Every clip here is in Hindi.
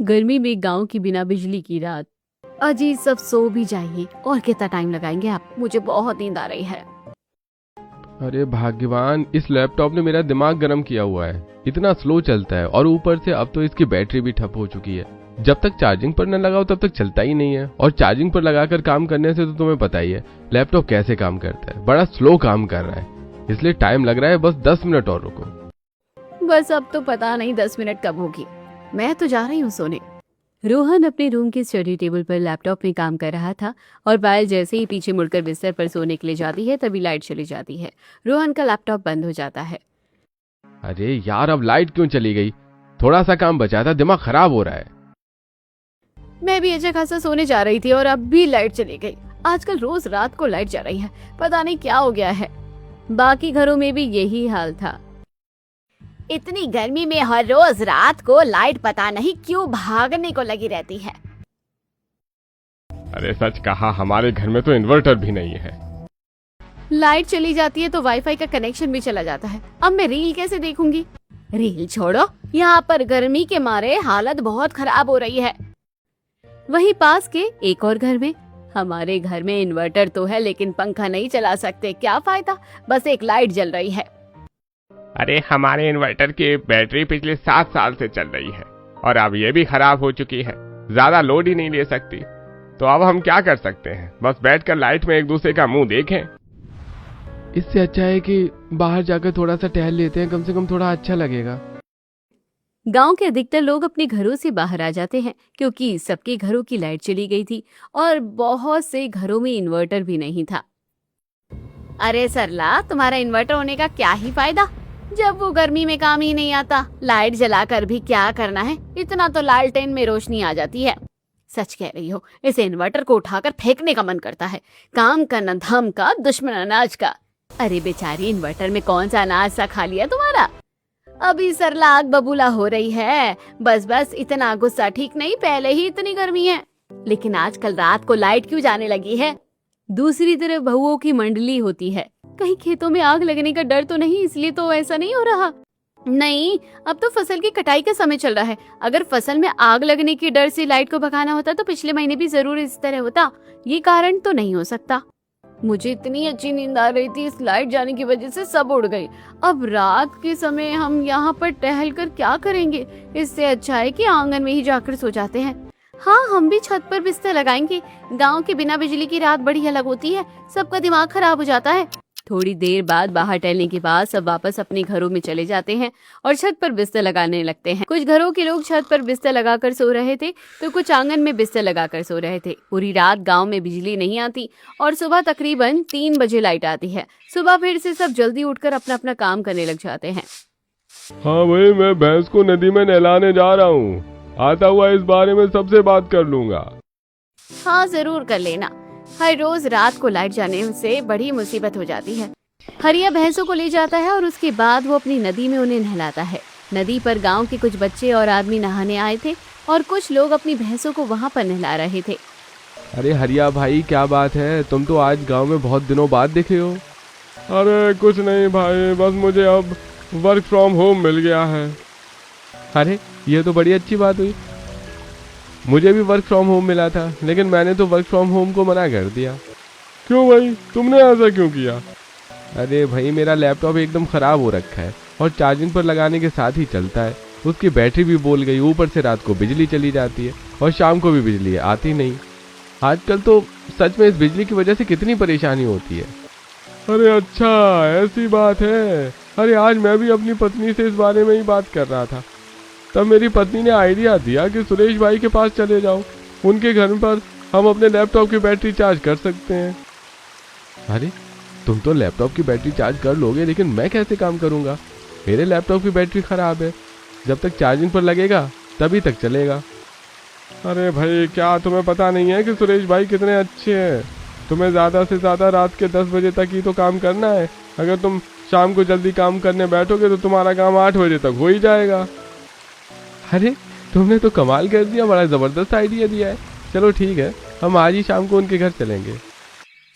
गर्मी में गांव की बिना बिजली की रात। अजी सब सो भी जाइए। और कितना टाइम लगाएंगे आप? मुझे बहुत नींद आ रही है। अरे भाग्यवान, इस लैपटॉप ने मेरा दिमाग गर्म किया हुआ है। इतना स्लो चलता है और ऊपर से अब तो इसकी बैटरी भी ठप हो चुकी है। जब तक चार्जिंग पर न लगाओ तब तक चलता ही नहीं है, और चार्जिंग पर लगाकर काम करने से तो तुम्हें पता ही है लैपटॉप कैसे काम करता है। बड़ा स्लो काम कर रहा है, इसलिए टाइम लग रहा है। बस 10 मिनट और रुको। बस अब तो पता नहीं 10 मिनट कब होगी। मैं तो जा रही हूँ सोने। रोहन अपने रूम के स्टडी टेबल पर लैपटॉप में काम कर रहा था और पायल जैसे ही पीछे मुड़कर बिस्तर पर सोने के लिए जाती है तभी लाइट चली जाती है। रोहन का लैपटॉप बंद हो जाता है। अरे यार, अब लाइट क्यों चली गई? थोड़ा सा काम बचा था, दिमाग खराब हो रहा है। मैं भी अच्छा खासा सोने जा रही थी और अब भी लाइट चली गई। आजकल रोज रात को लाइट जा रही है, पता नहीं क्या हो गया है। बाकी घरों में भी यही हाल था। इतनी गर्मी में हर रोज रात को लाइट पता नहीं क्यों भागने को लगी रहती है। अरे सच कहा, हमारे घर में तो इन्वर्टर भी नहीं है। लाइट चली जाती है तो वाईफाई का कनेक्शन भी चला जाता है। अब मैं रील कैसे देखूंगी? रील छोड़ो, यहाँ पर गर्मी के मारे हालत बहुत खराब हो रही है। वहीं पास के एक और घर में, हमारे घर में इन्वर्टर तो है लेकिन पंखा नहीं चला सकते, क्या फायदा, बस एक लाइट जल रही है। अरे हमारे इन्वर्टर की बैटरी पिछले 7 साल से चल रही है और अब ये भी खराब हो चुकी है, ज्यादा लोड ही नहीं ले सकती। तो अब हम क्या कर सकते हैं? बस बैठकर लाइट में एक दूसरे का मुंह देखें। इससे अच्छा है कि बाहर जाकर थोड़ा सा टहल लेते हैं, कम से कम थोड़ा अच्छा लगेगा। गांव के अधिकतर लोग अपने घरों से बाहर आ जाते हैं क्योंकि सबके घरों की लाइट चली गई थी और बहुत से घरों में इन्वर्टर भी नहीं था। अरे सरला, तुम्हारा इन्वर्टर होने का क्या ही फायदा जब वो गर्मी में काम ही नहीं आता। लाइट जलाकर भी क्या करना है, इतना तो लालटेन में रोशनी आ जाती है। सच कह रही हो, इसे इन्वर्टर को उठाकर फेंकने का मन करता है। काम का न धम का, दुश्मन अनाज का। अरे बेचारी, इन्वर्टर में कौन सा अनाज सा खा लिया तुम्हारा? अभी सरला आग बबूला हो रही है। बस इतना गुस्सा ठीक नहीं, पहले ही इतनी गर्मी है। लेकिन आजकल रात को लाइट क्यों जाने लगी है? दूसरी तरफ बहुओं की मंडली होती है। कहीं खेतों में आग लगने का डर तो नहीं, इसलिए तो ऐसा नहीं हो रहा। नहीं, अब तो फसल की कटाई का समय चल रहा है। अगर फसल में आग लगने के डर से लाइट को भगाना होता तो पिछले महीने भी जरूर इस तरह होता। ये कारण तो नहीं हो सकता। मुझे इतनी अच्छी नींद आ रही थी, इस लाइट जाने की वजह से सब उड़ गई। अब रात के समय हम यहाँ पर टहल कर क्या करेंगे? इससे अच्छा है कि आंगन में ही जाकर सो जाते हैं। हाँ, हम भी छत पर बिस्तर लगाएंगे। गांव की बिना बिजली की रात बड़ी अलग होती है, सबका दिमाग खराब हो जाता है। थोड़ी देर बाद बाहर टहलने के बाद सब वापस अपने घरों में चले जाते हैं और छत पर बिस्तर लगाने लगते हैं। कुछ घरों के लोग छत पर बिस्तर लगाकर सो रहे थे तो कुछ आंगन में बिस्तर लगाकर सो रहे थे। पूरी रात गांव में बिजली नहीं आती और सुबह तकरीबन 3 बजे लाइट आती है। सुबह फिर से सब जल्दी उठकर अपना अपना काम करने लग जाते हैं। हाँ भाई, मैं भैंस को नदी में नहलाने जा रहा हूँ। आता हुआ इस बारे में सबसे बात कर लूंगा। हाँ, जरूर कर लेना। हर रोज रात को लाइट जाने से बड़ी मुसीबत हो जाती है। हरिया भैंसों को ले जाता है और उसके बाद वो अपनी नदी में उन्हें नहलाता है। नदी पर गांव के कुछ बच्चे और आदमी नहाने आए थे और कुछ लोग अपनी भैंसों को वहां पर नहला रहे थे। अरे हरिया भाई, क्या बात है? तुम तो आज गांव में बहुत दिनों बाद दिखे हो। अरे कुछ नहीं भाई, बस मुझे अब वर्क फ्रॉम होम मिल गया है। अरे ये तो बड़ी अच्छी बात हुई। मुझे भी वर्क फ्रॉम होम मिला था, लेकिन मैंने तो वर्क फ्रॉम होम को मना कर दिया। क्यों भाई, तुमने ऐसा क्यों किया? अरे भाई, मेरा लैपटॉप एकदम ख़राब हो रखा है और चार्जिंग पर लगाने के साथ ही चलता है। उसकी बैटरी भी बोल गई, ऊपर से रात को बिजली चली जाती है और शाम को भी बिजली आती नहीं। आजकल तो सच में इस बिजली की वजह से कितनी परेशानी होती है। अरे अच्छा, ऐसी बात है। अरे आज मैं भी अपनी पत्नी से इस बारे में ही बात कर रहा था, तब मेरी पत्नी ने आइडिया दिया कि सुरेश भाई के पास चले जाओ, उनके घर पर हम अपने लैपटॉप की बैटरी चार्ज कर सकते हैं। अरे तुम तो लैपटॉप की बैटरी चार्ज कर लोगे, लेकिन मैं कैसे काम करूंगा? मेरे लैपटॉप की बैटरी खराब है, जब तक चार्जिंग पर लगेगा तभी तक चलेगा। अरे भाई, क्या तुम्हें पता नहीं है कि सुरेश भाई कितने अच्छे हैं? तुम्हें ज़्यादा से ज़्यादा रात के 10 बजे तक ही तो काम करना है। अगर तुम शाम को जल्दी काम करने बैठोगे तो तुम्हारा काम 8 बजे तक हो ही जाएगा। अरे तुमने तो कमाल कर दिया, बड़ा ज़बरदस्त आइडिया दिया है। चलो ठीक है, हम आज ही शाम को उनके घर चलेंगे।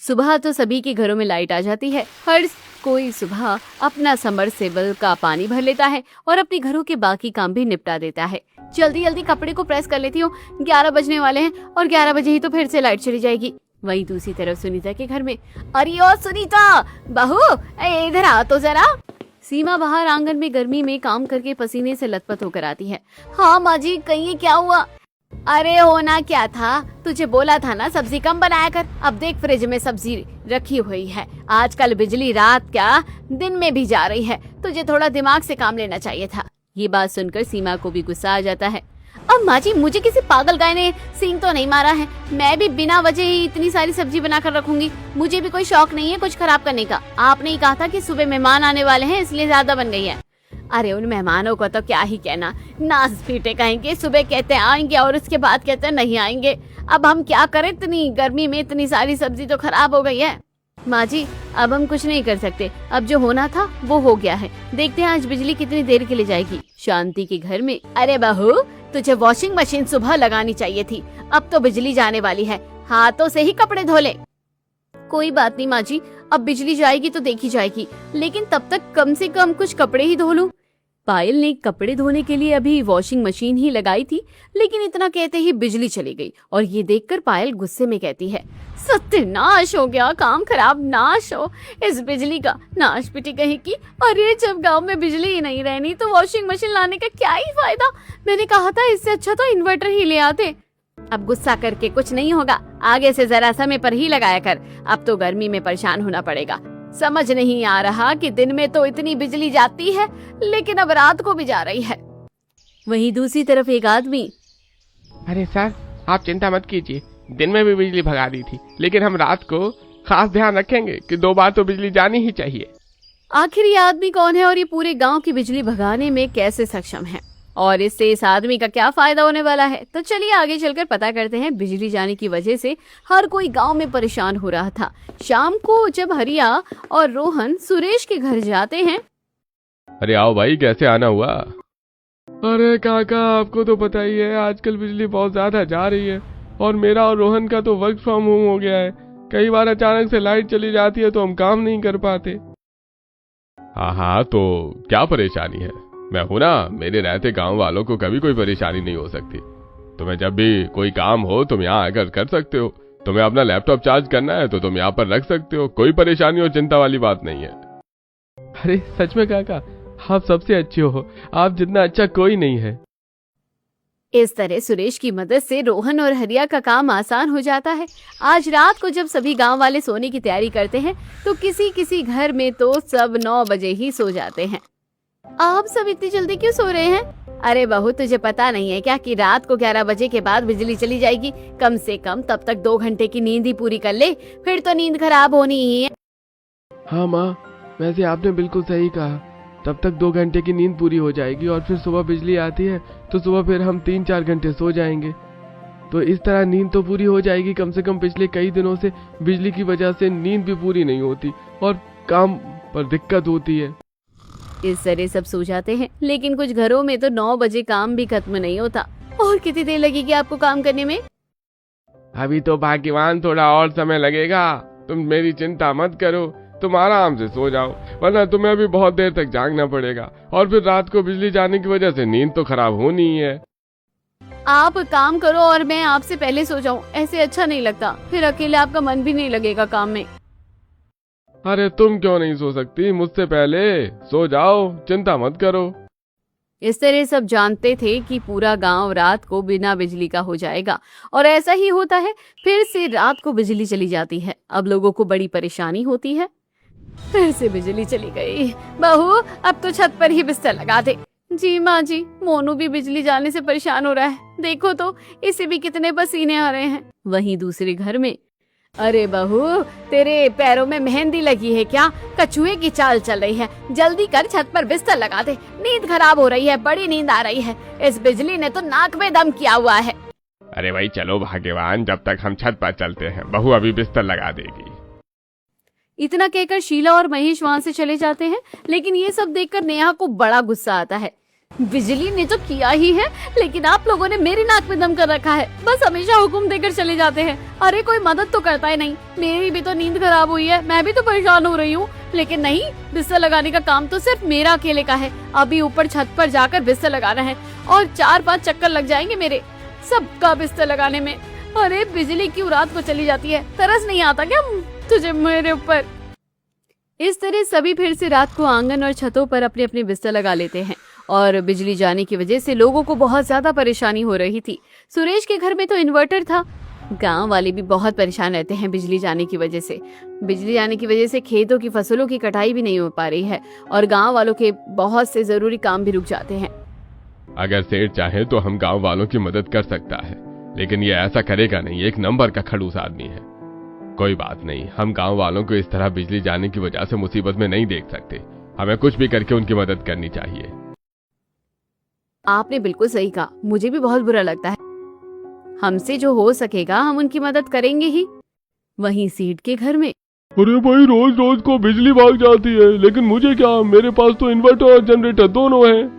सुबह तो सभी के घरों में लाइट आ जाती है। हर कोई सुबह अपना सबमर्सिबल का पानी भर लेता है और अपने घरों के बाकी काम भी निपटा देता है। जल्दी जल्दी कपड़े को प्रेस कर लेती हूँ, 11 बजने वाले हैं और 11 बजे ही तो फिर से लाइट चली जाएगी। वहीं दूसरी तरफ सुनीता के घर में, अरे ओ सुनीता बहू, इधर आ तो जरा। सीमा बाहर आंगन में गर्मी में काम करके पसीने से लथपथ होकर आती है। हाँ माँ जी, कहिए क्या हुआ? अरे होना क्या था, तुझे बोला था ना सब्जी कम बनाया कर। अब देख फ्रिज में सब्जी रखी हुई है। आजकल बिजली रात क्या दिन में भी जा रही है, तुझे थोड़ा दिमाग से काम लेना चाहिए था। ये बात सुनकर सीमा को भी गुस्सा आ जाता है। अब माँ जी, मुझे किसी पागल गाय ने सींग तो नहीं मारा है, मैं भी बिना वजह ही इतनी सारी सब्जी बनाकर रखूंगी। मुझे भी कोई शौक नहीं है कुछ खराब करने का। आपने ही कहा था कि सुबह मेहमान आने वाले हैं इसलिए ज्यादा बन गई है। अरे उन मेहमानों को तो क्या ही कहना, नाच पीटे कहेंगे, सुबह कहते हैं आएंगे और उसके बाद कहते हैं नहीं आएंगे। अब हम क्या करें, इतनी गर्मी में इतनी सारी सब्जी तो खराब हो गई है। माँ जी, अब हम कुछ नहीं कर सकते, अब जो होना था वो हो गया है। देखते हैं आज बिजली कितनी देर के लिए जाएगी। शांति के घर में, अरे बहू, तुझे वॉशिंग मशीन सुबह लगानी चाहिए थी, अब तो बिजली जाने वाली है, हाथों से ही कपड़े धो ले। कोई बात नहीं माँ जी, अब बिजली जाएगी तो देखी जाएगी, लेकिन तब तक कम से कम कुछ कपड़े ही धो लूं। पायल ने कपड़े धोने के लिए अभी वॉशिंग मशीन ही लगाई थी, लेकिन इतना कहते ही बिजली चली गई और ये देखकर पायल गुस्से में कहती है, सत्यानाश हो गया, काम खराब नाश हो इस बिजली का, नाश पिटी कहीं की। अरे जब गांव में बिजली ही नहीं रहनी तो वॉशिंग मशीन लाने का क्या ही फायदा। मैंने कहा था इससे अच्छा तो इन्वर्टर ही ले आते। अब गुस्सा करके कुछ नहीं होगा, आगे से जरा समय पर ही लगाया कर, अब तो गर्मी में परेशान होना पड़ेगा। समझ नहीं आ रहा कि दिन में तो इतनी बिजली जाती है, लेकिन अब रात को भी जा रही है। वहीं दूसरी तरफ एक आदमी, अरे सर, आप चिंता मत कीजिए, दिन में भी बिजली भगा दी थी, लेकिन हम रात को खास ध्यान रखेंगे कि 2 बार तो बिजली जानी ही चाहिए। आखिर ये आदमी कौन है और ये पूरे गांव की बिजली भगाने में कैसे सक्षम है और इससे इस आदमी का क्या फायदा होने वाला है? तो चलिए आगे चलकर पता करते हैं। बिजली जाने की वजह से हर कोई गांव में परेशान हो रहा था। शाम को जब हरिया और रोहन सुरेश के घर जाते हैं, अरे आओ भाई, कैसे आना हुआ? अरे काका, आपको तो पता ही है आजकल बिजली बहुत ज्यादा जा रही है और मेरा और रोहन का तो वर्क फ्रॉम होम हो गया है। कई बार अचानक से लाइट चली जाती है तो हम काम नहीं कर पाते। हाँ, तो क्या परेशानी है? मैं हूं ना, मेरे रहते गांव वालों को कभी कोई परेशानी नहीं हो सकती। तुम्हें जब भी कोई काम हो तुम यहाँ आकर कर सकते हो। तुम्हें अपना लैपटॉप चार्ज करना है तो तुम यहाँ पर रख सकते हो, कोई परेशानी और चिंता वाली बात नहीं है। अरे सच में काका, आप सबसे अच्छे हो, आप जितना अच्छा कोई नहीं है। इस तरह सुरेश की मदद से रोहन और हरिया का काम आसान हो जाता है। आज रात को जब सभी गांव वाले सोने की तैयारी करते हैं तो किसी किसी घर में तो सब 9 बजे ही सो जाते हैं। आप सब इतनी जल्दी क्यों सो रहे हैं? अरे बहू, तुझे पता नहीं है क्या कि रात को 11 बजे के बाद बिजली चली जाएगी। कम से कम तब तक 2 घंटे की नींद ही पूरी कर ले, फिर तो नींद खराब होनी ही है। हाँ माँ, वैसे आपने बिल्कुल सही कहा, तब तक 2 घंटे की नींद पूरी हो जाएगी और फिर सुबह बिजली आती है तो सुबह फिर हम 3-4 घंटे सो जाएंगे। तो इस तरह नींद तो पूरी हो जाएगी। कम से कम पिछले कई दिनों से बिजली की वजह से नींद भी पूरी नहीं होती और काम पर दिक्कत होती है। इस तरह सब सो जाते हैं, लेकिन कुछ घरों में तो 9 बजे काम भी खत्म नहीं होता। और कितनी देर लगेगी आपको काम करने में? अभी तो भाग्यवान, थोड़ा और समय लगेगा। तुम मेरी चिंता मत करो, तुम आराम से सो जाओ, वरना तुम्हें अभी बहुत देर तक जागना पड़ेगा और फिर रात को बिजली जाने की वजह से नींद तो खराब होनी ही है। आप काम करो और मैं आपसे पहले सो जाऊं, ऐसे अच्छा नहीं लगता, फिर अकेले आपका मन भी नहीं लगेगा काम में। अरे तुम क्यों नहीं सो सकती? मुझसे पहले सो जाओ, चिंता मत करो। इस तरह सब जानते थे कि पूरा गांव रात को बिना बिजली का हो जाएगा और ऐसा ही होता है। फिर से रात को बिजली चली जाती है। अब लोगों को बड़ी परेशानी होती है। फिर से बिजली चली गई। बहू, अब तो छत पर ही बिस्तर लगा दे। जी माँ जी, मोनू भी बिजली जाने से परेशान हो रहा है, देखो तो इसे भी कितने पसीने आ रहे हैं। वहीं दूसरे घर में, अरे बहू, तेरे पैरों में मेहंदी लगी है क्या? कछुए की चाल चल रही है, जल्दी कर छत पर बिस्तर लगा दे, नींद खराब हो रही है, बड़ी नींद आ रही है, इस बिजली ने तो नाक में दम किया हुआ है। अरे भाई चलो भाग्यवान, जब तक हम छत पर चलते हैं, बहू अभी बिस्तर लगा देगी। इतना कहकर शीला और महेश वहाँ से चले जाते हैं, लेकिन ये सब देखकर नेहा को बड़ा गुस्सा आता है। बिजली ने तो किया ही है, लेकिन आप लोगों ने मेरी नाक में दम कर रखा है, बस हमेशा हुक्म देकर चले जाते हैं। अरे कोई मदद तो करता ही नहीं, मेरी भी तो नींद खराब हुई है, मैं भी तो परेशान हो रही हूँ, लेकिन नहीं, बिस्तर लगाने का काम तो सिर्फ मेरा अकेले का है। अभी ऊपर छत पर जाकर बिस्तर लगाना है और 4-5 चक्कर लग जाएंगे मेरे सबका बिस्तर लगाने में। अरे बिजली क्यों रात को चली जाती है, तरस नहीं आता क्या तुझे मेरे ऊपर? इस तरह सभी फिर से रात को आंगन और छतों पर अपने अपने बिस्तर लगा लेते हैं और बिजली जाने की वजह से लोगों को बहुत ज्यादा परेशानी हो रही थी। सुरेश के घर में तो इन्वर्टर था। गांव वाले भी बहुत परेशान रहते हैं बिजली जाने की वजह से। बिजली जाने की वजह से खेतों की फसलों की कटाई भी नहीं हो पा रही है और गांव वालों के बहुत से जरूरी काम भी रुक जाते हैं। अगर सेठ चाहे तो हम गांव वालों की मदद कर सकता है, लेकिन ये ऐसा करेगा नहीं, एक नंबर का खड़ूस आदमी है। कोई बात नहीं, हम गांव वालों को इस तरह बिजली जाने की वजह से मुसीबत में नहीं देख सकते। हमें कुछ भी करके उनकी मदद करनी चाहिए। आपने बिल्कुल सही कहा, मुझे भी बहुत बुरा लगता है। हमसे जो हो सकेगा हम उनकी मदद करेंगे ही। वहीं सेठ के घर में, अरे भाई रोज रोज को बिजली भाग जाती है, लेकिन मुझे क्या, मेरे पास तो इन्वर्टर और जनरेटर दोनों हैं।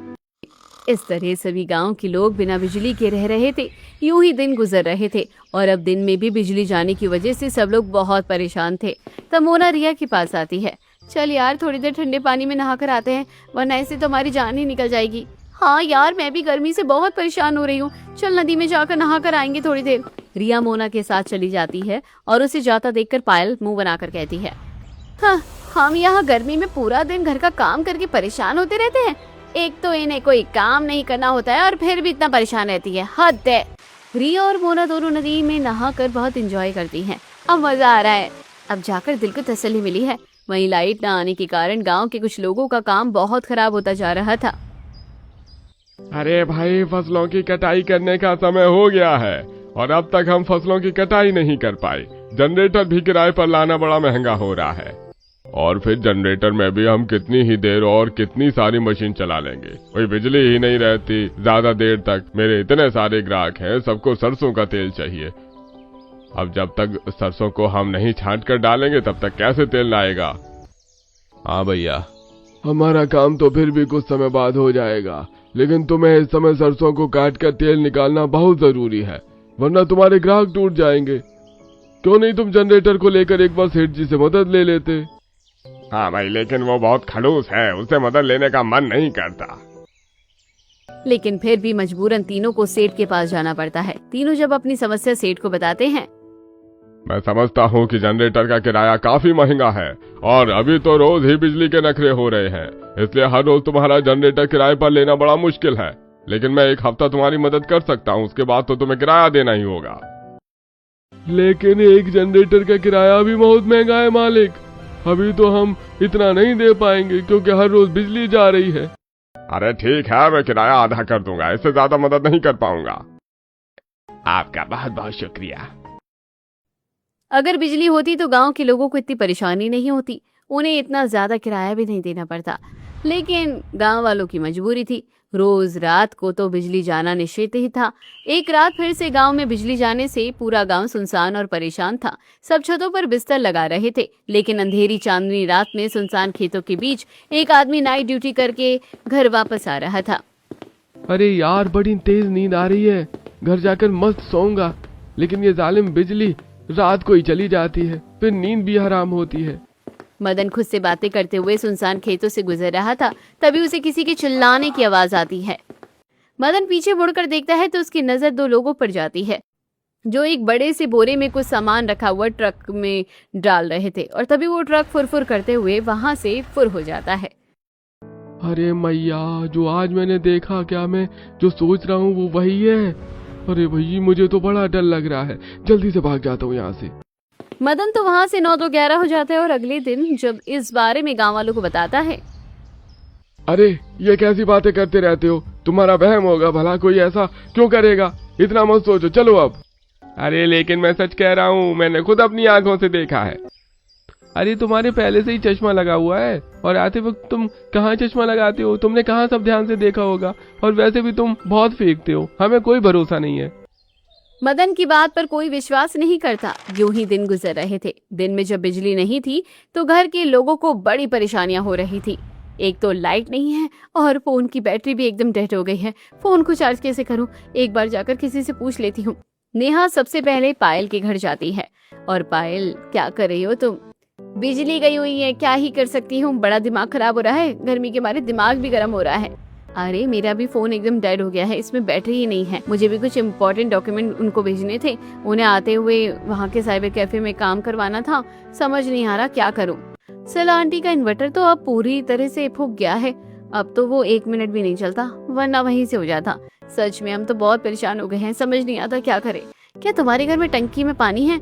इस तरह सभी गांव के लोग बिना बिजली के रह रहे थे। यूं ही दिन गुजर रहे थे और अब दिन में भी बिजली जाने की वजह से सब लोग बहुत परेशान थे। तब मोना रिया के पास आती है। चल यार, थोड़ी देर ठंडे पानी में नहाकर आते हैं, वरना ऐसे तो हमारी जान ही निकल जाएगी। हाँ यार, मैं भी गर्मी से बहुत परेशान हो रही हूँ। चल नदी में जाकर नहाकर आएंगे थोड़ी देर। रिया मोना के साथ चली जाती है और उसे जाता देखकर पायल मुंह बनाकर कहती है, हाँ, हम यहाँ गर्मी में पूरा दिन घर का काम करके परेशान होते रहते हैं। एक तो इन्हें कोई काम नहीं करना होता है और फिर भी इतना परेशान रहती है, हद है। रिया और मोना दोनों नदी में नहाकर बहुत एंजॉय करती हैं। अब मजा आ रहा है। अब जाकर दिल को तसल्ली मिली है। वहीं लाइट न आने के कारण गांव के कुछ लोगों का काम बहुत खराब होता जा रहा था। अरे भाई, फसलों की कटाई करने का समय हो गया है और अब तक हम फसलों की कटाई नहीं कर पाए। जनरेटर भी किराए पर लाना बड़ा महंगा हो रहा है और फिर जनरेटर में भी हम कितनी ही देर और कितनी सारी मशीन चला लेंगे, कोई बिजली ही नहीं रहती ज्यादा देर तक। मेरे इतने सारे ग्राहक हैं, सबको सरसों का तेल चाहिए। अब जब तक सरसों को हम नहीं छांट कर डालेंगे तब तक कैसे तेल लाएगा? हाँ भैया, हमारा काम तो फिर भी कुछ समय बाद हो जाएगा, लेकिन तुम्हें इस समय सरसों को काट कर तेल निकालना बहुत जरूरी है, वरना तुम्हारे ग्राहक टूट जाएंगे। क्यों नहीं तुम जनरेटर को लेकर एक बार सेठ जी से मदद ले लेते? हाँ भाई, लेकिन वो बहुत खड़ूस है, उससे मदद लेने का मन नहीं करता। लेकिन फिर भी मजबूरन तीनों को सेठ के पास जाना पड़ता है। तीनों जब अपनी समस्या सेठ को बताते हैं, मैं समझता हूँ कि जनरेटर का किराया काफी महंगा है और अभी तो रोज ही बिजली के नखरे हो रहे हैं, इसलिए हर रोज तुम्हारा जनरेटर किराए पर लेना बड़ा मुश्किल है। लेकिन मैं एक हफ्ता तुम्हारी मदद कर सकता हूँ, उसके बाद तो तुम्हें किराया देना ही होगा। लेकिन एक जनरेटर का किराया भी बहुत महंगा है मालिक। अभी तो हम इतना नहीं दे पाएंगे क्योंकि हर रोज बिजली जा रही है। अरे ठीक है, मैं किराया आधा कर दूंगा, इससे ज्यादा मदद नहीं कर पाऊंगा। आपका बहुत बहुत शुक्रिया। अगर बिजली होती तो गांव के लोगों को इतनी परेशानी नहीं होती, उन्हें इतना ज्यादा किराया भी नहीं देना पड़ता। लेकिन गांव वालों की मजबूरी थी। रोज रात को तो बिजली जाना निश्चित ही था। एक रात फिर से गांव में बिजली जाने से पूरा गांव सुनसान और परेशान था। सब छतों पर बिस्तर लगा रहे थे, लेकिन अंधेरी चांदनी रात में सुनसान खेतों के बीच एक आदमी नाइट ड्यूटी करके घर वापस आ रहा था। अरे यार, बड़ी तेज नींद आ रही है, घर जाकर मस्त सोऊंगा, लेकिन ये जालिम बिजली रात को ही चली जाती है, फिर नींद भी हराम होती है। मदन खुद से बातें करते हुए सुनसान खेतों से गुजर रहा था। तभी उसे किसी के चिल्लाने की आवाज आती है। मदन पीछे मुड़कर देखता है तो उसकी नजर दो लोगों पर जाती है जो एक बड़े से बोरे में कुछ सामान रखा हुआ ट्रक में डाल रहे थे और तभी वो ट्रक फुरफुर करते हुए वहां से फुर हो जाता है। अरे मैया, जो आज मैंने देखा, क्या मैं जो सोच रहा हूँ वो वही है? अरे भैया, मुझे तो बड़ा डर लग रहा है, जल्दी से भाग जाता हूँ यहाँ से। मदन तो वहां से 9 तो 11 हो जाता है और अगले दिन जब इस बारे में गांव वालों को बताता है, अरे ये कैसी बातें करते रहते हो, तुम्हारा वहम होगा, भला कोई ऐसा क्यों करेगा, इतना मत सोचो, चलो अब। अरे लेकिन मैं सच कह रहा हूँ, मैंने खुद अपनी आंखों से देखा है। अरे तुम्हारे पहले से ही चश्मा लगा हुआ है और आते वक्त तुम कहाँ चश्मा लगाते हो, तुमने कहाँ सब ध्यान से देखा होगा, और वैसे भी तुम बहुत फेंकते हो, हमें कोई भरोसा नहीं है। मदन की बात पर कोई विश्वास नहीं करता। यूं ही दिन गुजर रहे थे। दिन में जब बिजली नहीं थी तो घर के लोगों को बड़ी परेशानियां हो रही थी। एक तो लाइट नहीं है और फोन की बैटरी भी एकदम डेड हो गई है। फोन को चार्ज कैसे करूं, एक बार जाकर किसी से पूछ लेती हूँ। नेहा सबसे पहले पायल के घर जाती है। और पायल, क्या कर रही हो तुम? बिजली गई हुई है, क्या ही कर सकती हूँ। बड़ा दिमाग खराब हो रहा है, गर्मी के मारे दिमाग भी गर्म हो रहा है। अरे मेरा भी फोन एकदम डेड हो गया है, इसमें बैटरी ही नहीं है। मुझे भी कुछ इम्पोर्टेंट डॉक्यूमेंट उनको भेजने थे, उन्हें आते हुए वहाँ के साइबर कैफे में काम करवाना था। समझ नहीं आ रहा क्या करूँ। सला आंटी का इन्वर्टर तो अब पूरी तरह से फूक गया है, अब तो वो 1 मिनट भी नहीं चलता, वरना वहीं से हो जाता। सच में हम तो बहुत परेशान हो गए हैं, समझ नहीं आता क्या करें। क्या तुम्हारे घर में टंकी में पानी है?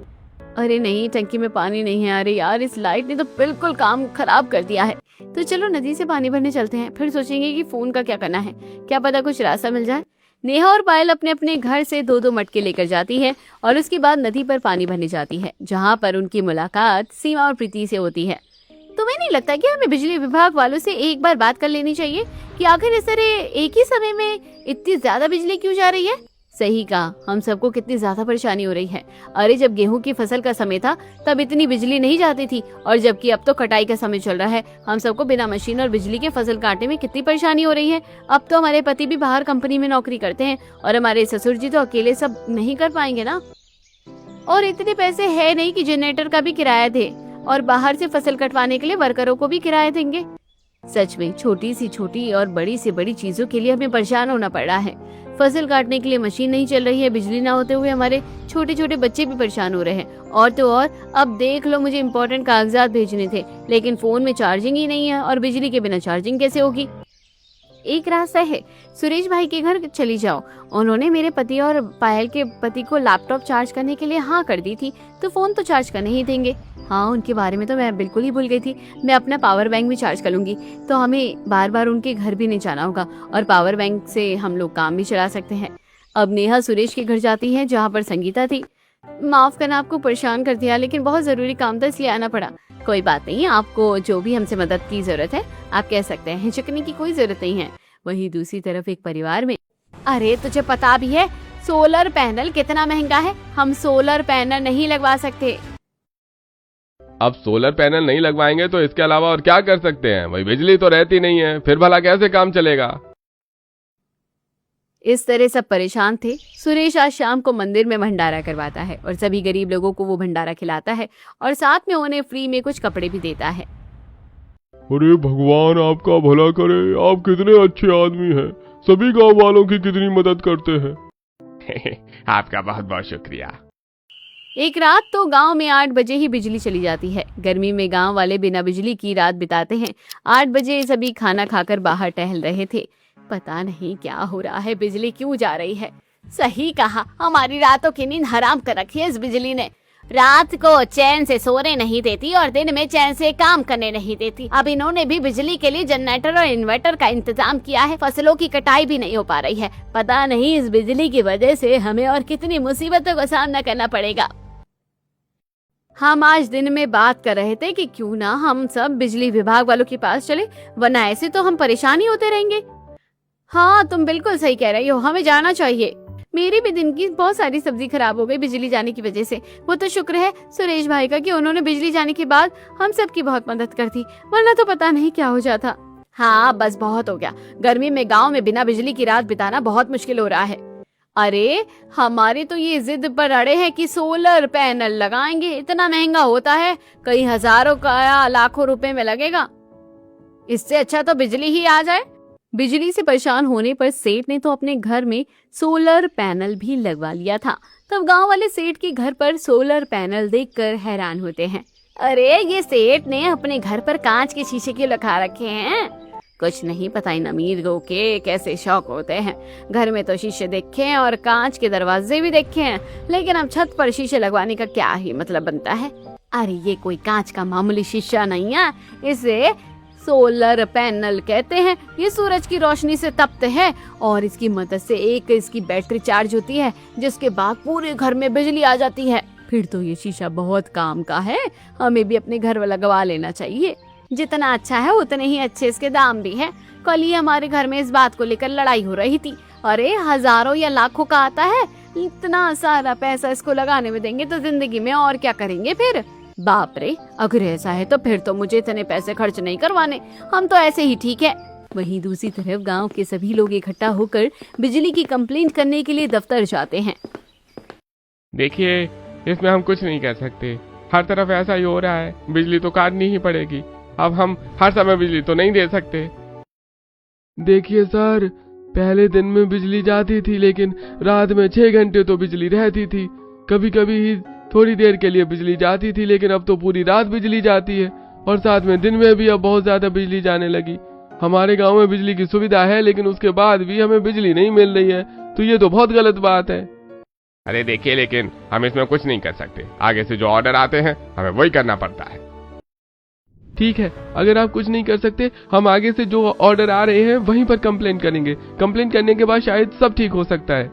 अरे नहीं, टंकी में पानी नहीं है। अरे यार, इस लाइट ने तो बिल्कुल काम खराब कर दिया है। तो चलो नदी से पानी भरने चलते हैं, फिर सोचेंगे कि फोन का क्या करना है, क्या पता कुछ रास्ता मिल जाए। नेहा और पायल अपने अपने घर से 2-2 मटके लेकर जाती है और उसके बाद नदी पर पानी भरने जाती है, जहाँ पर उनकी मुलाकात सीमा और प्रीति से होती है। तुम्हें नहीं लगता कि हमें बिजली विभाग वालों से एक बार बात कर लेनी चाहिए कि आखिर इस तरह एक ही समय में इतनी ज्यादा बिजली क्यों जा रही है? सही कहा, हम सबको कितनी ज्यादा परेशानी हो रही है। अरे जब गेहूं की फसल का समय था तब इतनी बिजली नहीं जाती थी, और जबकि अब तो कटाई का समय चल रहा है, हम सबको बिना मशीन और बिजली के फसल काटने में कितनी परेशानी हो रही है। अब तो हमारे पति भी बाहर कंपनी में नौकरी करते हैं और हमारे ससुर जी तो अकेले सब नहीं कर पाएंगे ना। और इतने पैसे है नहीं कि जनरेटर का भी किराया दे और बाहर से फसल कटवाने के लिए वर्करों को भी किराया देंगे। सच में छोटी सी छोटी और बड़ी से बड़ी चीजों के लिए हमें परेशान होना पड़ रहा है। फसल काटने के लिए मशीन नहीं चल रही है, बिजली ना होते हुए हमारे छोटे छोटे बच्चे भी परेशान हो रहे हैं। और तो और अब देख लो, मुझे इम्पोर्टेंट कागजात भेजने थे, लेकिन फोन में चार्जिंग ही नहीं है, और बिजली के बिना चार्जिंग कैसे होगी। एक रास्ता है, सुरेश भाई के घर चली जाओ। उन्होंने मेरे पति और पायल के पति को लैपटॉप चार्ज करने के लिए हाँ कर दी थी, तो फोन तो चार्ज करने ही देंगे। हाँ, उनके बारे में तो मैं बिल्कुल ही भूल गई थी। मैं अपना पावर बैंक भी चार्ज कर लूंगी, तो हमें बार बार उनके घर भी नहीं जाना होगा, और पावर बैंक से हम लोग काम भी चला सकते हैं। अब नेहा सुरेश के घर जाती है, जहाँ पर संगीता थी। माफ करना, आपको परेशान कर दिया, लेकिन बहुत जरूरी काम था इसलिए आना पड़ा। कोई बात नहीं, आपको जो भी हमसे मदद की जरूरत है आप कह सकते हैं, हिचकने की कोई जरूरत नहीं है। वहीं दूसरी तरफ एक परिवार में, अरे तुझे पता भी है सोलर पैनल कितना महंगा है, हम सोलर पैनल नहीं लगवा सकते। अब सोलर पैनल नहीं लगवाएंगे तो इसके अलावा और क्या कर सकते हैं? वही बिजली तो रहती नहीं है, फिर भला कैसे काम चलेगा? इस तरह सब परेशान थे। सुरेश आज शाम को मंदिर में भंडारा करवाता है और सभी गरीब लोगों को वो भंडारा खिलाता है और साथ में उन्हें फ्री में कुछ कपड़े भी देता है। अरे भगवान आपका भला करे, आप कितने अच्छे आदमी हैं, सभी गांव वालों की कितनी मदद करते हैं। आपका बहुत बहुत शुक्रिया। एक रात तो गांव में 8 बजे ही बिजली चली जाती है। गर्मी में गांव वाले बिना बिजली की रात बिताते हैं। 8 बजे सभी खाना खाकर बाहर टहल रहे थे। पता नहीं क्या हो रहा है, बिजली क्यों जा रही है। सही कहा, हमारी रातों की नींद हराम कर रखी है इस बिजली ने। रात को चैन से सोने नहीं देती और दिन में चैन से काम करने नहीं देती। अब इन्होंने भी बिजली के लिए जनरेटर और इन्वर्टर का इंतजाम किया है। फसलों की कटाई भी नहीं हो पा रही है। पता नहीं इस बिजली की वजह से हमें और कितनी मुसीबतों का सामना करना पड़ेगा। हम आज दिन में बात कर रहे थे कि क्यों ना हम सब बिजली विभाग वालों के पास चले, वरना ऐसे तो हम परेशान ही होते रहेंगे। हाँ, तुम बिल्कुल सही कह रही हो, हमें जाना चाहिए। मेरी भी दिन की बहुत सारी सब्जी खराब हो गई बिजली जाने की वजह से। वो तो शुक्र है सुरेश भाई का कि उन्होंने बिजली जाने के बाद हम सब की बहुत मदद कर दी, वरना तो पता नहीं क्या हो जाता। हाँ बस बहुत हो गया, गर्मी में गांव में बिना बिजली की रात बिताना बहुत मुश्किल हो रहा है। अरे हमारे तो ये जिद पर अड़े हैं कि सोलर पैनल लगाएंगे। इतना महंगा होता है, कई हजारों का या लाखों रुपए में लगेगा। इससे अच्छा तो बिजली ही आ जाए। बिजली से परेशान होने पर सेठ ने तो अपने घर में सोलर पैनल भी लगवा लिया था। तब गांव वाले सेठ के घर पर सोलर पैनल देखकर हैरान होते हैं। अरे ये सेठ ने अपने घर पर कांच के शीशे क्यों लगा रखे हैं? कुछ नहीं पता इन अमीर लोगों के कैसे शौक होते हैं। घर में तो शीशे देखे हैं और कांच के दरवाजे भी देखे हैं, लेकिन अब छत पर शीशे लगवाने का क्या ही मतलब बनता है। अरे ये कोई कांच का मामूली शीशा नहीं है, इसे सोलर पैनल कहते हैं। ये सूरज की रोशनी से तप्त है और इसकी मदद से एक इसकी बैटरी चार्ज होती है, जिसके बाद पूरे घर में बिजली आ जाती है। फिर तो ये शीशा बहुत काम का है, हमें भी अपने घर वाला लगवा लेना चाहिए। जितना अच्छा है उतने ही अच्छे इसके दाम भी है। कल ही हमारे घर में इस बात को लेकर लड़ाई हो रही थी। अरे हजारों या लाखों का आता है, इतना सारा पैसा इसको लगाने में देंगे तो जिंदगी में और क्या करेंगे फिर। बाप रे, अगर ऐसा है तो फिर तो मुझे इतने पैसे खर्च नहीं करवाने, हम तो ऐसे ही ठीक है। वहीं दूसरी तरफ गांव के सभी लोग इकट्ठा होकर बिजली की कंप्लेंट करने के लिए दफ्तर जाते हैं। देखिए, इसमें हम कुछ नहीं कर सकते। हर तरफ ऐसा ही हो रहा है, बिजली तो काटनी ही पड़ेगी। अब हम हर समय बिजली तो नहीं दे सकते। देखिए सर, पहले दिन में बिजली जाती थी, लेकिन रात में 6 घंटे तो बिजली रहती थी। कभी कभी ही थोड़ी देर के लिए बिजली जाती थी, लेकिन अब तो पूरी रात बिजली जाती है, और साथ में दिन में भी अब बहुत ज्यादा बिजली जाने लगी। हमारे गांव में बिजली की सुविधा है, लेकिन उसके बाद भी हमें बिजली नहीं मिल रही है, तो ये तो बहुत गलत बात है। अरे देखिए, लेकिन हम इसमें कुछ नहीं कर सकते। आगे से जो ऑर्डर आते हैं हमें वही करना पड़ता है। ठीक है, अगर आप कुछ नहीं कर सकते, हम आगे से जो ऑर्डर आ रहे हैं वहीं पर कंप्लेंट करेंगे। कंप्लेंट करने के बाद शायद सब ठीक हो सकता है।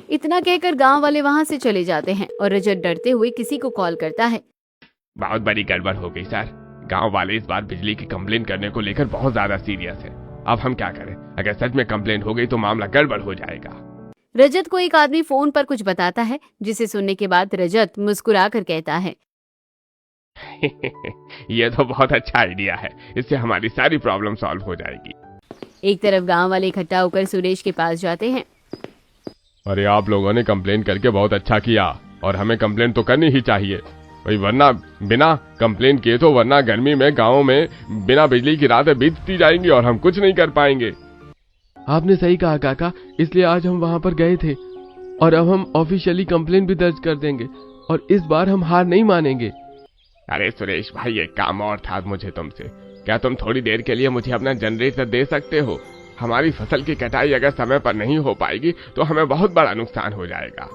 इतना कहकर गांव वाले वहां से चले जाते हैं और रजत डरते हुए किसी को कॉल करता है। बहुत बड़ी गड़बड़ हो गई सर। गांव वाले इस बार बिजली की कंप्लेंट करने को लेकर बहुत ज्यादा सीरियस है। अब हम क्या करें? अगर सच में कंप्लेंट हो गई तो मामला गड़बड़ हो जाएगा। रजत को एक आदमी फोन पर कुछ बताता है, जिसे सुनने के बाद रजत मुस्कुराकर कहता है, ये तो बहुत अच्छा आइडिया है, इससे हमारी सारी प्रॉब्लम सॉल्व हो जाएगी। एक तरफ गांव वाले इकट्ठा होकर सुरेश के पास जाते हैं। अरे आप लोगों ने कंप्लेंट करके बहुत अच्छा किया, और हमें कंप्लेंट तो करनी ही चाहिए भाई, वरना बिना कंप्लेंट किए तो वरना गर्मी में गाँव में बिना बिजली की रातें बीतती जाएंगी और हम कुछ नहीं कर पाएंगे। आपने सही कहा काका, इसलिए आज हम वहां पर गए थे, और अब हम ऑफिशियली कंप्लेंट भी दर्ज कर देंगे, और इस बार हम हार नहीं मानेंगे। अरे सुरेश भाई, एक काम और था मुझे तुमसे। क्या तुम थोड़ी देर के लिए मुझे अपना जनरेटर दे सकते हो? हमारी फसल की कटाई अगर समय पर नहीं हो पाएगी तो हमें बहुत बड़ा नुकसान हो जाएगा।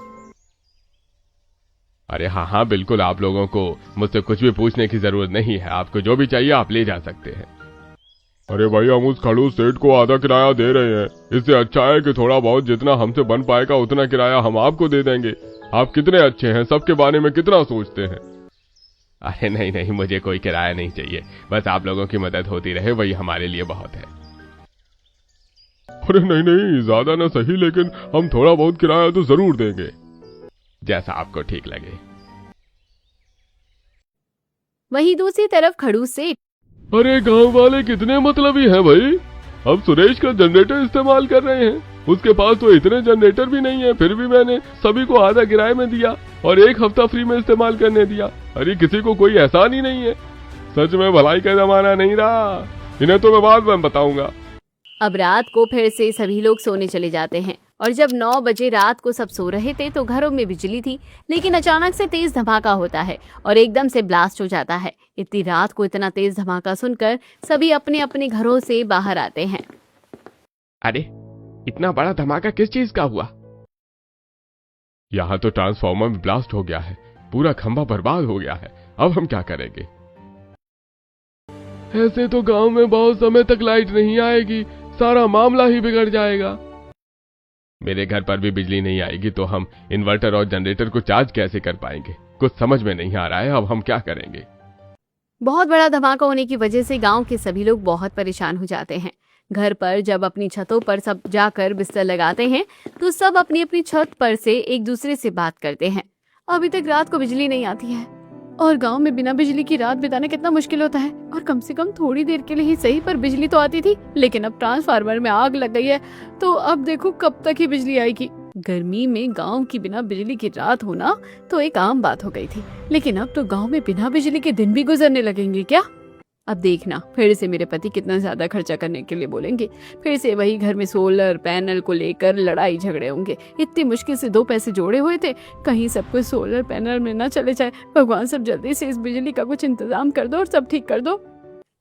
अरे हाँ हाँ बिल्कुल, आप लोगों को मुझसे कुछ भी पूछने की जरूरत नहीं है। आपको जो भी चाहिए आप ले जा सकते हैं। अरे भाई, हम उस खड़ूस सेठ को आधा किराया दे रहे हैं। इससे अच्छा है कि थोड़ा बहुत जितना हमसे बन पाएगा उतना किराया हम आपको दे देंगे। आप कितने अच्छे हैं, सबके बारे में कितना सोचते हैं। अरे नहीं नहीं, मुझे कोई किराया नहीं चाहिए, बस आप लोगों की मदद होती रहे वही हमारे लिए बहुत है। अरे नहीं नहीं, ज्यादा ना सही, लेकिन हम थोड़ा बहुत किराया तो जरूर देंगे, जैसा आपको ठीक लगे। वहीं दूसरी तरफ खड़ूस सेठ, अरे गांव वाले कितने मतलबी हैं भाई। अब सुरेश का जनरेटर इस्तेमाल कर रहे हैं, उसके पास तो इतने जनरेटर भी नहीं है, फिर भी मैंने सभी को आधा किराए में दिया और 1 हफ्ता फ्री में इस्तेमाल करने दिया। अरे किसी को कोई एहसान ही नहीं है। सच में भलाई का जमाना नहीं रहा। इन्हें तो मैं बाद में बताऊंगा। अब रात को फिर से सभी लोग सोने चले जाते हैं, और जब 9 बजे रात को सब सो रहे थे तो घरों में बिजली थी, लेकिन अचानक से तेज धमाका होता है और एकदम से ब्लास्ट हो जाता है। इतनी रात को इतना तेज धमाका सुनकर सभी अपने अपने घरों से बाहर आते हैं। अरे इतना बड़ा धमाका किस चीज का हुआ? यहाँ तो ट्रांसफार्मर में ब्लास्ट हो गया है, पूरा खंभा बर्बाद हो गया है। अब हम क्या करेंगे? ऐसे तो गांव में बहुत समय तक लाइट नहीं आएगी, सारा मामला ही बिगड़ जाएगा। मेरे घर पर भी बिजली नहीं आएगी तो हम इन्वर्टर और जनरेटर को चार्ज कैसे कर पाएंगे? कुछ समझ में नहीं आ रहा है, अब हम क्या करेंगे? बहुत बड़ा धमाका होने की वजह से गांव के सभी लोग बहुत परेशान हो जाते हैं। घर पर जब अपनी छतों पर सब जाकर बिस्तर लगाते हैं तो सब अपनी अपनी छत पर से एक दूसरे से बात करते हैं। अभी तक रात को बिजली नहीं आती है, और गांव में बिना बिजली की रात बिताना कितना मुश्किल होता है। और कम से कम थोड़ी देर के लिए ही सही, पर बिजली तो आती थी, लेकिन अब ट्रांसफार्मर में आग लग गई है, तो अब देखो कब तक ही बिजली आएगी। गर्मी में गांव की बिना बिजली की रात होना तो एक आम बात हो गई थी, लेकिन अब तो गांव में बिना बिजली के दिन भी गुजरने लगेंगे क्या? अब देखना, फिर से मेरे पति कितना ज्यादा खर्चा करने के लिए बोलेंगे, फिर से वही घर में सोलर पैनल को लेकर लड़ाई झगड़े होंगे। इतनी मुश्किल से 2 पैसे जोड़े हुए थे, कहीं सब कुछ सोलर पैनल में ना चले जाए। भगवान, सब जल्दी से इस बिजली का कुछ इंतजाम कर दो और सब ठीक कर दो।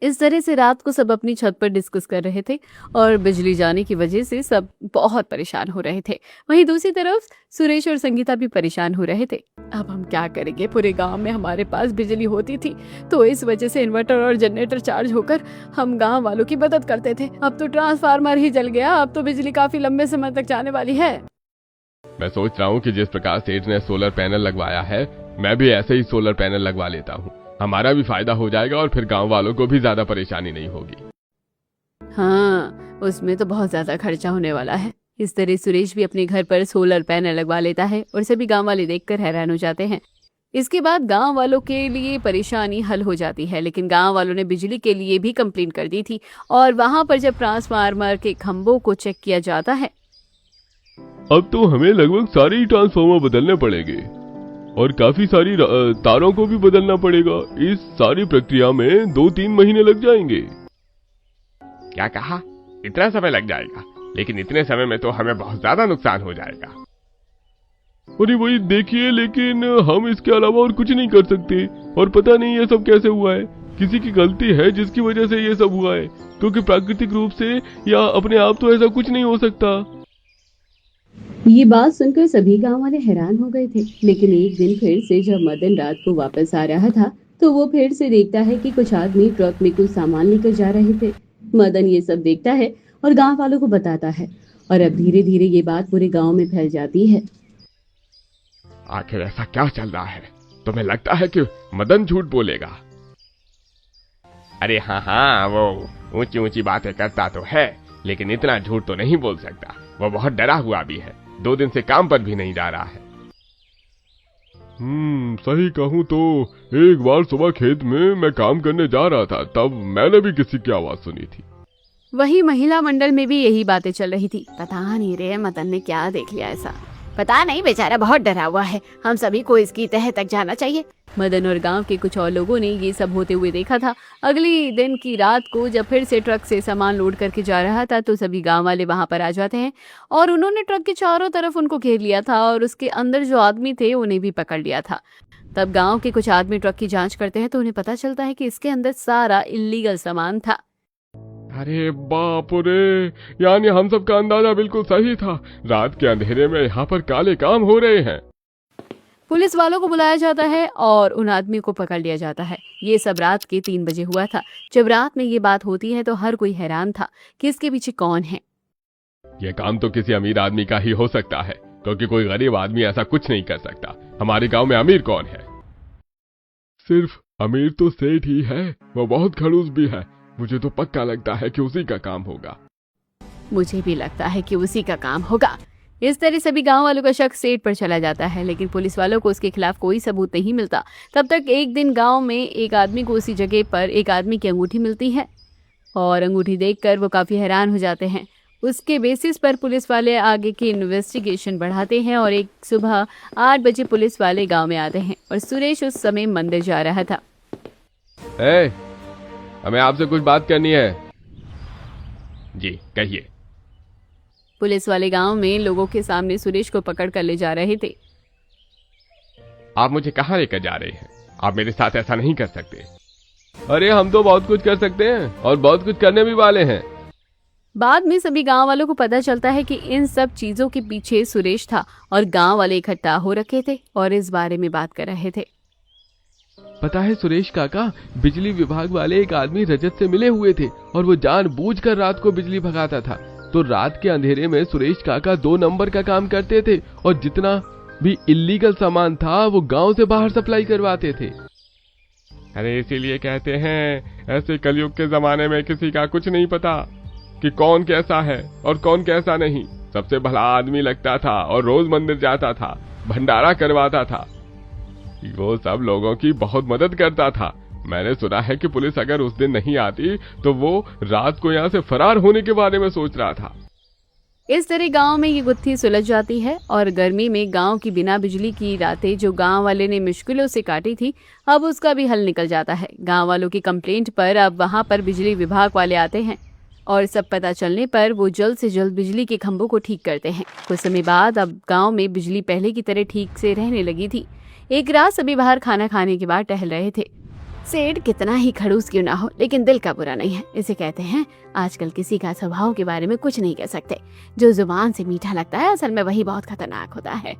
इस तरह से रात को सब अपनी छत पर डिस्कस कर रहे थे, और बिजली जाने की वजह से सब बहुत परेशान हो रहे थे। वहीं दूसरी तरफ सुरेश और संगीता भी परेशान हो रहे थे। अब हम क्या करेंगे? पूरे गांव में हमारे पास बिजली होती थी, तो इस वजह से इन्वर्टर और जनरेटर चार्ज होकर हम गांव वालों की मदद करते थे। अब तो ट्रांसफार्मर ही जल गया, अब तो बिजली काफी लंबे समय तक जाने वाली है। मैं सोच रहा हूँ कि जिस प्रकार सेठ ने सोलर पैनल लगवाया है, मैं भी ऐसे ही सोलर पैनल लगवा लेता हूँ। हमारा भी फायदा हो जाएगा और फिर गांव वालों को भी ज्यादा परेशानी नहीं होगी। हाँ, उसमें तो बहुत ज्यादा खर्चा होने वाला है। इस तरह सुरेश भी अपने घर पर सोलर पैनल लगवा लेता है और सभी गांव वाले देखकर हैरान हो जाते हैं। इसके बाद गांव वालों के लिए परेशानी हल हो जाती है, लेकिन गांव वालों ने बिजली के लिए भी कंप्लेंट कर दी थी, और वहां पर जब ट्रांसफार्मर के खंभों को चेक किया जाता है, अब तो हमें लगभग सारे ही ट्रांसफार्मर बदलने पड़ेंगे। और काफी सारी तारों को भी बदलना पड़ेगा। इस सारी प्रक्रिया में 2-3 महीने लग जाएंगे। क्या कहा? इतना समय लग जाएगा? लेकिन इतने समय में तो हमें बहुत ज्यादा नुकसान हो जाएगा। अरे वही देखिए, लेकिन हम इसके अलावा और कुछ नहीं कर सकते। और पता नहीं ये सब कैसे हुआ है, किसी की गलती है जिसकी वजह से ये सब हुआ है, क्योंकि प्राकृतिक रूप से या अपने आप तो ऐसा कुछ नहीं हो सकता। ये बात सुनकर सभी गांव वाले हैरान हो गए थे। लेकिन एक दिन फिर से जब मदन रात को वापस आ रहा था तो वो फिर से देखता है कि कुछ आदमी ट्रक में कुछ सामान लेकर जा रहे थे। मदन ये सब देखता है और गांव वालों को बताता है, और अब धीरे धीरे ये बात पूरे गांव में फैल जाती है। आखिर ऐसा क्या चल रहा है? तुम्हें लगता है कि मदन झूठ बोलेगा? अरे हाँ, वो ऊंची ऊंची बातें करता तो है, लेकिन इतना झूठ तो नहीं बोल सकता। वो बहुत डरा हुआ भी है, 2 दिन से काम पर भी नहीं जा रहा है। सही कहूँ तो एक बार सुबह खेत में मैं काम करने जा रहा था, तब मैंने भी किसी की आवाज सुनी थी। वही महिला मंडल में भी यही बातें चल रही थी। पता नहीं रे मदन ने क्या देख लिया ऐसा। पता नहीं, बेचारा बहुत डरा हुआ है। हम सभी को इसकी तह तक जाना चाहिए। मदन और गांव के कुछ और लोगों ने ये सब होते हुए देखा था। अगली दिन की रात को जब फिर से ट्रक से सामान लोड करके जा रहा था तो सभी गांव वाले वहां पर आ जाते हैं और उन्होंने ट्रक के चारों तरफ उनको घेर लिया था और उसके अंदर जो आदमी थे उन्हें भी पकड़ लिया था। तब गांव के कुछ आदमी ट्रक की जांच करते हैं तो उन्हें पता चलता है कि इसके अंदर सारा इल्लीगल सामान था। अरे बाप रे, यानी हम सब का अंदाजा बिल्कुल सही था। रात के अंधेरे में यहाँ पर काले काम हो रहे हैं। पुलिस वालों को बुलाया जाता है और उन आदमी को पकड़ लिया जाता है। ये सब रात के 3 बजे हुआ था। जब रात में ये बात होती है तो हर कोई हैरान था कि इसके पीछे कौन है। ये काम तो किसी अमीर आदमी का ही हो सकता है, क्योंकि कोई गरीब आदमी ऐसा कुछ नहीं कर सकता। हमारे गांव में अमीर कौन है? सिर्फ अमीर तो सेठ ही है, वो बहुत खड़ूस भी है। मुझे तो पक्का लगता है कि उसी का काम होगा। मुझे भी लगता है कि उसी का काम होगा। इस तरह सभी गांव वालों का शक सेठ पर चला जाता है, लेकिन पुलिस वालों को उसके खिलाफ कोई सबूत नहीं मिलता। तब तक एक दिन गांव में एक आदमी को उसी जगह पर एक आदमी की अंगूठी मिलती है और अंगूठी देखकर वो काफी हैरान हो जाते हैं। उसके बेसिस पर पुलिस वाले आगे की इन्वेस्टिगेशन बढ़ाते हैं और एक सुबह 8 बजे पुलिस वाले गांव में आते हैं और सुरेश उस समय मंदिर जा रहा था। हमें आपसे कुछ बात करनी है। जी कहिए। पुलिस वाले गांव में लोगों के सामने सुरेश को पकड़ कर ले जा रहे थे। आप मुझे कहाँ लेकर जा रहे हैं? आप मेरे साथ ऐसा नहीं कर सकते। अरे हम तो बहुत कुछ कर सकते हैं और बहुत कुछ करने भी वाले हैं। बाद में सभी गांव वालों को पता चलता है कि इन सब चीजों के पीछे सुरेश था और गांव वाले इकट्ठा हो रखे थे और इस बारे में बात कर रहे थे। पता है सुरेश काका, बिजली विभाग वाले एक आदमी रजत से मिले हुए थे और वो जानबूझकर रात को बिजली भगाता था। तो रात के अंधेरे में सुरेश काका 2 नंबर का काम करते थे और जितना भी इल्लीगल सामान था वो गांव से बाहर सप्लाई करवाते थे। अरे इसीलिए कहते हैं ऐसे कलयुग के जमाने में किसी का कुछ नहीं पता कि कौन कैसा है और कौन कैसा नहीं। सबसे भला आदमी लगता था और रोज मंदिर जाता था, भंडारा करवाता था। वो सब लोगों की बहुत मदद करता था। मैंने सुना है कि पुलिस अगर उस दिन नहीं आती तो वो रात को यहाँ से फरार होने के बारे में सोच रहा था। इस तरह गांव में ये गुत्थी सुलझ जाती है और गर्मी में गांव की बिना बिजली की रातें जो गांव वाले ने मुश्किलों से काटी थी, अब उसका भी हल निकल जाता है। गांव वालों की कंप्लेंट पर अब वहां पर बिजली विभाग वाले आते हैं और सब पता चलने पर वो जल्द से जल्द बिजली के खंभों को ठीक करते हैं। कुछ समय बाद अब गाँव में बिजली पहले की तरह ठीक से रहने लगी थी। एक रात सभी बाहर खाना खाने के बाद टहल रहे थे। सेठ कितना ही खड़ूस क्यों ना हो, लेकिन दिल का बुरा नहीं है। इसे कहते हैं आजकल किसी का स्वभाव के बारे में कुछ नहीं कह सकते। जो जुबान से मीठा लगता है असल में वही बहुत खतरनाक होता है।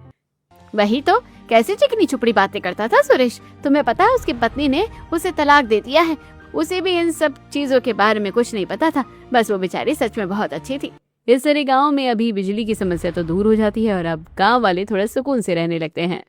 वही तो, कैसे चिकनी चुपड़ी बातें करता था सुरेश। तुम्हें पता है उसकी पत्नी ने उसे तलाक दे दिया है। उसे भी इन सब चीजों के बारे में कुछ नहीं पता था। बस वो बेचारी सच में बहुत अच्छी थी। इस तरह गाँव में अभी बिजली की समस्या तो दूर हो जाती है और अब गाँव वाले थोड़ा सुकून से रहने लगते हैं।